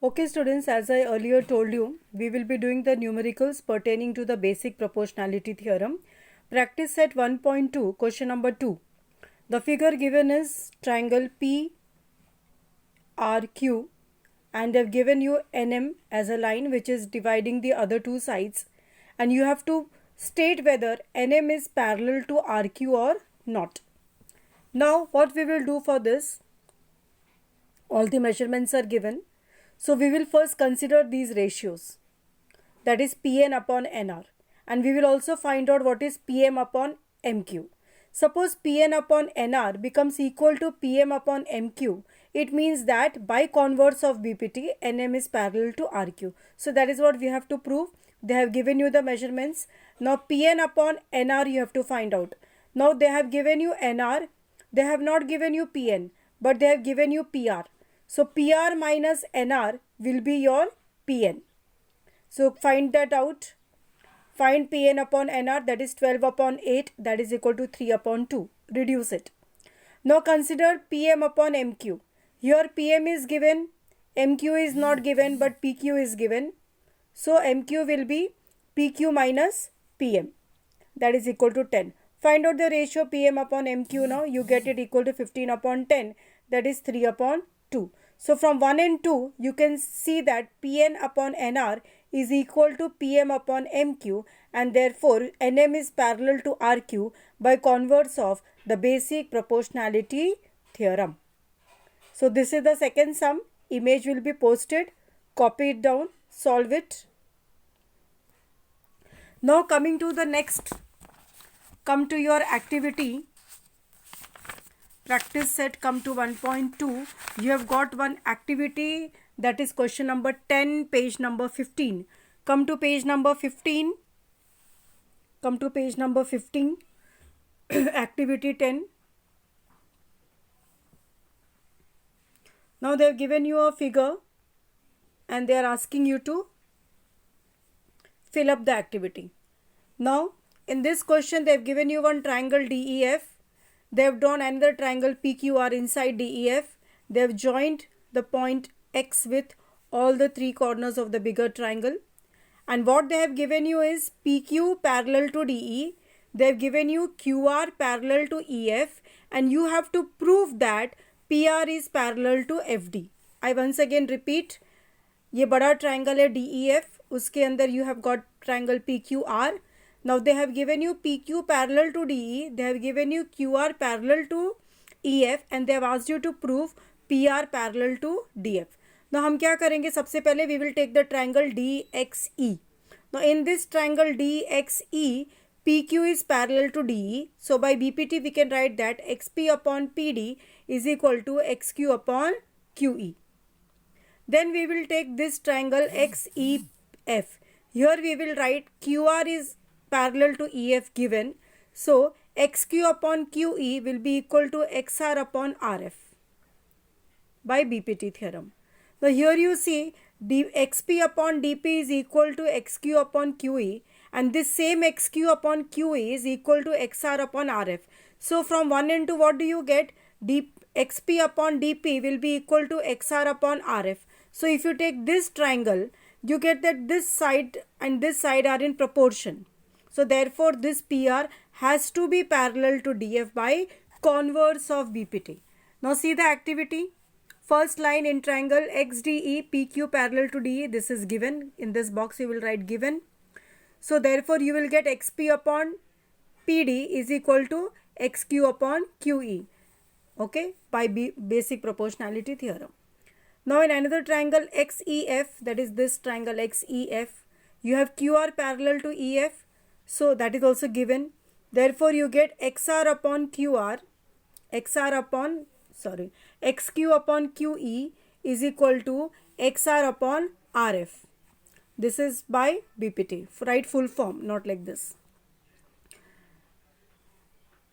Okay students, as I earlier told you, we will be doing the numericals pertaining to the basic proportionality theorem. Practice set 1.2, question number 2. The figure given is triangle PRQ and they have given you NM as a line which is dividing the other two sides, and you have to state whether NM is parallel to RQ or not. Now what we will do for this, all the measurements are given. So we will first consider these ratios, that is Pn upon Nr, and we will also find out what is Pm upon Mq. Suppose Pn upon Nr becomes equal to Pm upon Mq, it means that by converse of BPT, Nm is parallel to Rq. So that is what we have to prove. They have given you the measurements. Now Pn upon Nr you have to find out. Now they have given you Nr, they have not given you Pn, but they have given you PR. So PR minus NR will be your Pn. So find that out. Find Pn upon Nr, that is 12 upon 8, that is equal to 3 upon 2. Reduce it. Now consider Pm upon Mq. Here Pm is given, Mq is not given, but Pq is given. So Mq will be Pq minus Pm, that is equal to 10. Find out the ratio Pm upon Mq now. You get it equal to 15 upon 10, that is 3 upon 2. So from 1 and 2 you can see that Pn upon Nr is equal to Pm upon Mq, and therefore Nm is parallel to Rq by converse of the basic proportionality theorem. So this is the second sum. Image will be posted. Copy it down. Solve it. Now coming to the next. Come to your activity. Practice set, come to 1.2. You have got one activity, that is question number 10, page number 15. Come to page number 15. Come to page number 15. Activity 10. Now they have given you a figure and they are asking you to fill up the activity. Now in this question they have given you one triangle DEF. They have drawn another triangle PQR inside DEF. They have joined the point X with all the three corners of the bigger triangle. And what they have given you is PQ parallel to DE. They have given you QR parallel to EF. And you have to prove that PR is parallel to FD. I once again repeat. ये बड़ा triangle है DEF. उसके अंदर you have got triangle PQR. Now they have given you PQ parallel to DE, they have given you QR parallel to EF, and they have asked you to prove PR parallel to DF. Now हम क्या करेंगे, सबसे पहले we will take the triangle DXE. Now in this triangle DXE, PQ is parallel to DE. So by BPT we can write that XP upon PD is equal to XQ upon QE. Then we will take this triangle XEF. Here we will write QR is parallel to EF given. So XQ upon QE will be equal to XR upon RF by BPT theorem. Now here you see XP upon DP is equal to XQ upon QE, and this same XQ upon QE is equal to XR upon RF. So from 1 and 2 what do you get? XP upon DP will be equal to XR upon RF. So if you take this triangle, you get that this side and this side are in proportion. So therefore this PR has to be parallel to DF by converse of BPT. Now see the activity. First line in triangle XDE, PQ parallel to DE. This is given. In this box you will write given. So therefore you will get XP upon PD is equal to XQ upon QE. Okay, by basic proportionality theorem. Now in another triangle XEF, that is this triangle XEF, you have QR parallel to EF. So that is also given. Therefore you get XR upon QR, XQ upon QE is equal to XR upon RF. This is by BPT. Write full form, not like this.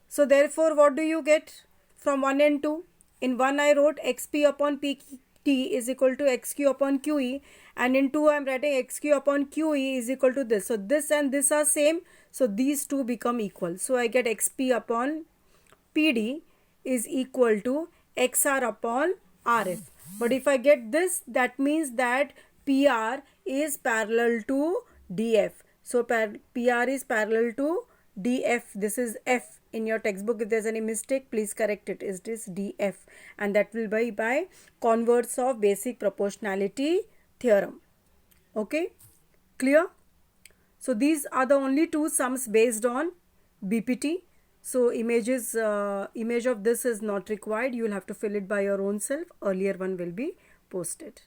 So therefore what do you get from 1 and 2? In 1 I wrote XP upon PT is equal to XQ upon QE, and in 2 I am writing XQ upon QE is equal to this. So this and this are same, so these two become equal. So I get XP upon PD is equal to XR upon RF. But if I get this, that means that PR is parallel to DF. So PR is parallel to DF. This is F in your textbook. If there's any mistake, please correct it. It is DF, and that will be by converse of basic proportionality theorem. Okay, clear? So these are the only two sums based on BPT. So image of this is not required. You will have to fill it by your own self. Earlier one will be posted.